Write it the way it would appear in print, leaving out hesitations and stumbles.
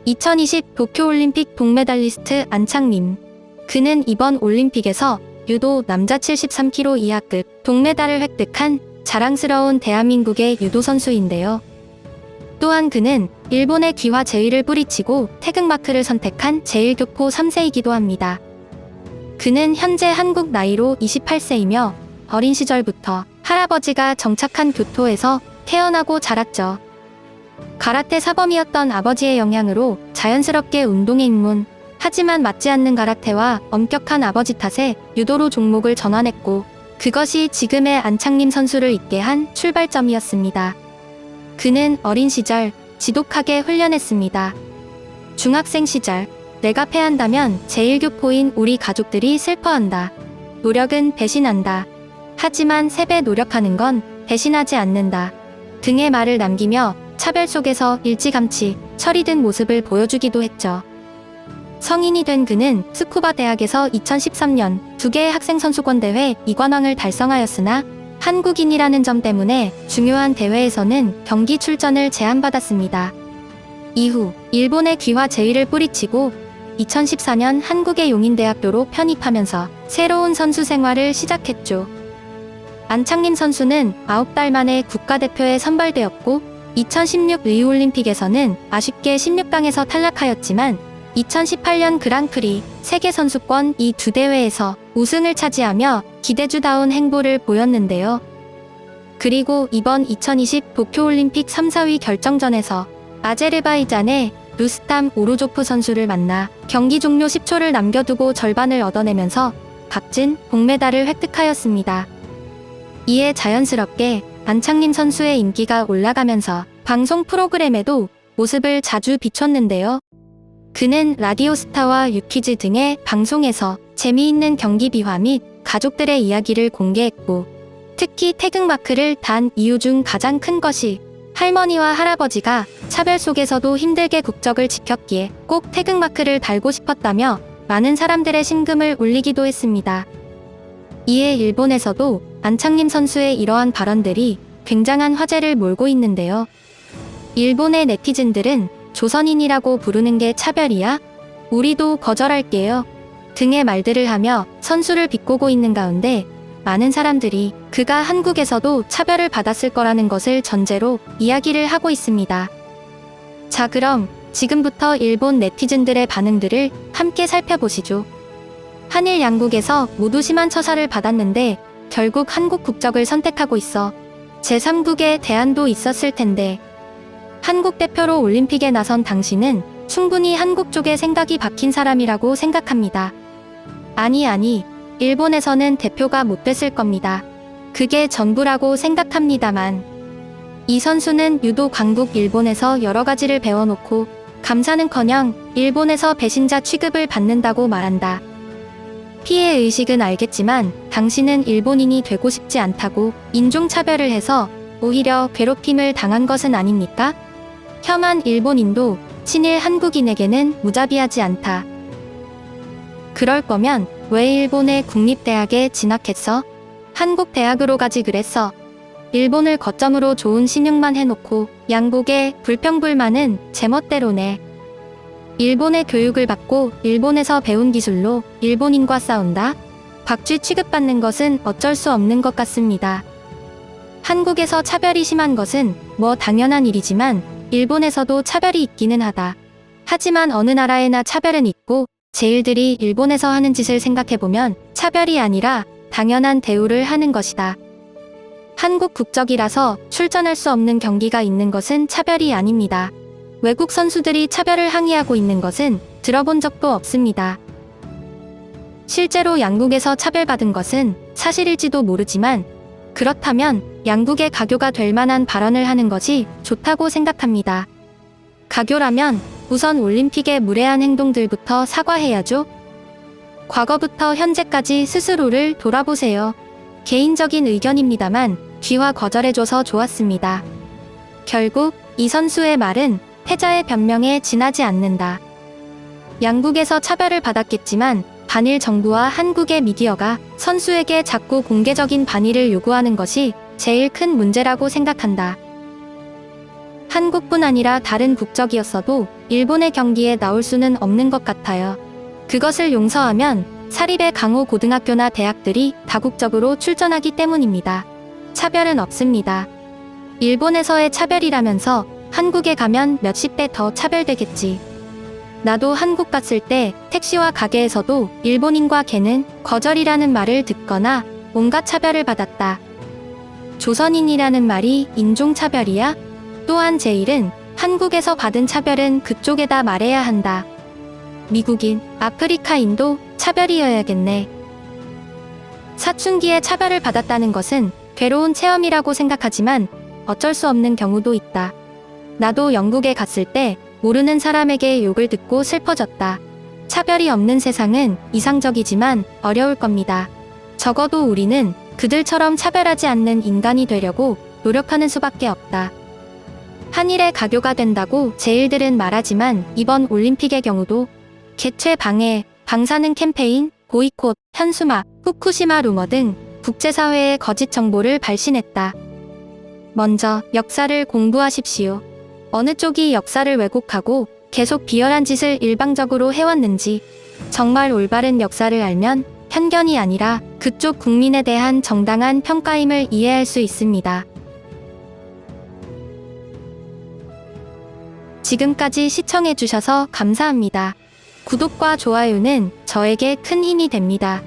2020 도쿄올림픽 동메달리스트 안창림. 그는 이번 올림픽에서 유도 남자 73kg 이하급 동메달을 획득한 자랑스러운 대한민국의 유도 선수인데요. 또한 그는 일본의 귀화 제의를 뿌리치고 태극마크를 선택한 제1교포 3세이기도 합니다. 그는 현재 한국 나이로 28세이며 어린 시절부터 할아버지가 정착한 교토에서 태어나고 자랐죠. 가라테 사범이었던 아버지의 영향으로 자연스럽게 운동에 입문, 하지만 맞지 않는 가라테와 엄격한 아버지 탓에 유도로 종목을 전환했고, 그것이 지금의 안창림 선수를 있게 한 출발점이었습니다. 그는 어린 시절 지독하게 훈련했습니다. 중학생 시절, 내가 패한다면 제1교포인 우리 가족들이 슬퍼한다. 노력은 배신한다. 하지만 3배 노력하는 건 배신하지 않는다. 등의 말을 남기며 차별 속에서 일찌감치 철이 든 모습을 보여주기도 했죠. 성인이 된 그는 스쿠바 대학에서 2013년 2개의 학생선수권대회 2관왕을 달성하였으나 한국인이라는 점 때문에 중요한 대회에서는 경기 출전을 제한받았습니다. 이후 일본의 귀화 제의를 뿌리치고 2014년 한국의 용인대학교로 편입하면서 새로운 선수 생활을 시작했죠. 안창림 선수는 9달 만에 국가대표에 선발되었고 2016 리우올림픽에서는 아쉽게 16강에서 탈락하였지만 2018년 그랑프리 세계선수권 이 2대회에서 우승을 차지하며 기대주다운 행보를 보였는데요. 그리고 이번 2020 도쿄올림픽 3, 4위 결정전에서 아제르바이잔의 루스탐 오루조프 선수를 만나 경기 종료 10초를 남겨두고 절반을 얻어내면서 값진 동메달을 획득하였습니다. 이에 자연스럽게 안창림 선수의 인기가 올라가면서 방송 프로그램에도 모습을 자주 비췄는데요. 그는 라디오스타와 유퀴즈 등의 방송에서 재미있는 경기 비화 및 가족들의 이야기를 공개했고, 특히 태극마크를 단 이유 중 가장 큰 것이 할머니와 할아버지가 차별 속에서도 힘들게 국적을 지켰기에 꼭 태극마크를 달고 싶었다며 많은 사람들의 심금을 울리기도 했습니다. 이에 일본에서도 안창림 선수의 이러한 발언들이 굉장한 화제를 몰고 있는데요. 일본의 네티즌들은 조선인이라고 부르는 게 차별이야? 우리도 거절할게요. 등의 말들을 하며 선수를 비꼬고 있는 가운데 많은 사람들이 그가 한국에서도 차별을 받았을 거라는 것을 전제로 이야기를 하고 있습니다. 자, 그럼 지금부터 일본 네티즌들의 반응들을 함께 살펴보시죠. 한일 양국에서 모두 심한 처사를 받았는데 결국 한국 국적을 선택하고 있어. 제3국의 대안도 있었을 텐데. 한국 대표로 올림픽에 나선 당신은 충분히 한국 쪽에 생각이 박힌 사람이라고 생각합니다. 아니, 일본에서는 대표가 못 됐을 겁니다. 그게 전부라고 생각합니다만. 이 선수는 유도 강국 일본에서 여러 가지를 배워놓고 감사는커녕 일본에서 배신자 취급을 받는다고 말한다. 피해의식은 알겠지만 당신은 일본인이 되고 싶지 않다고 인종차별을 해서 오히려 괴롭힘을 당한 것은 아닙니까? 혐한 일본인도 친일 한국인에게는 무자비하지 않다. 그럴 거면 왜 일본의 국립대학에 진학했어? 한국 대학으로 가지 그랬어. 일본을 거점으로 좋은 신용만 해놓고 양국의 불평불만은 제멋대로네. 일본의 교육을 받고 일본에서 배운 기술로 일본인과 싸운다? 박쥐 취급받는 것은 어쩔 수 없는 것 같습니다. 한국에서 차별이 심한 것은 뭐 당연한 일이지만 일본에서도 차별이 있기는 하다. 하지만 어느 나라에나 차별은 있고 제일들이 일본에서 하는 짓을 생각해보면 차별이 아니라 당연한 대우를 하는 것이다. 한국 국적이라서 출전할 수 없는 경기가 있는 것은 차별이 아닙니다. 외국 선수들이 차별을 항의하고 있는 것은 들어본 적도 없습니다. 실제로 양국에서 차별받은 것은 사실일지도 모르지만 그렇다면 양국의 가교가 될 만한 발언을 하는 것이 좋다고 생각합니다. 가교라면 우선 올림픽의 무례한 행동들부터 사과해야죠. 과거부터 현재까지 스스로를 돌아보세요. 개인적인 의견입니다만 귀화 거절해줘서 좋았습니다. 결국 이 선수의 말은 패자의 변명에 지나지 않는다. 양국에서 차별을 받았겠지만 반일 정부와 한국의 미디어가 선수에게 자꾸 공개적인 반일을 요구하는 것이 제일 큰 문제라고 생각한다. 한국뿐 아니라 다른 국적이었어도 일본의 경기에 나올 수는 없는 것 같아요. 그것을 용서하면 사립의 강호 고등학교나 대학들이 다국적으로 출전하기 때문입니다. 차별은 없습니다. 일본에서의 차별이라면서 한국에 가면 몇십 배 더 차별되겠지. 나도 한국 갔을 때 택시와 가게에서도 일본인과 걔는 거절이라는 말을 듣거나 온갖 차별을 받았다. 조선인이라는 말이 인종차별이야? 또한 제일은 한국에서 받은 차별은 그쪽에다 말해야 한다. 미국인, 아프리카인도 차별이어야겠네. 사춘기에 차별을 받았다는 것은 괴로운 체험이라고 생각하지만 어쩔 수 없는 경우도 있다. 나도 영국에 갔을 때 모르는 사람에게 욕을 듣고 슬퍼졌다. 차별이 없는 세상은 이상적이지만 어려울 겁니다. 적어도 우리는 그들처럼 차별하지 않는 인간이 되려고 노력하는 수밖에 없다. 한일의 가교가 된다고 제일들은 말하지만 이번 올림픽의 경우도 개최 방해, 방사능 캠페인, 보이콧, 현수막, 후쿠시마 루머 등 국제사회의 거짓 정보를 발신했다. 먼저 역사를 공부하십시오. 어느 쪽이 역사를 왜곡하고 계속 비열한 짓을 일방적으로 해왔는지, 정말 올바른 역사를 알면 편견이 아니라 그쪽 국민에 대한 정당한 평가임을 이해할 수 있습니다. 지금까지 시청해주셔서 감사합니다. 구독과 좋아요는 저에게 큰 힘이 됩니다.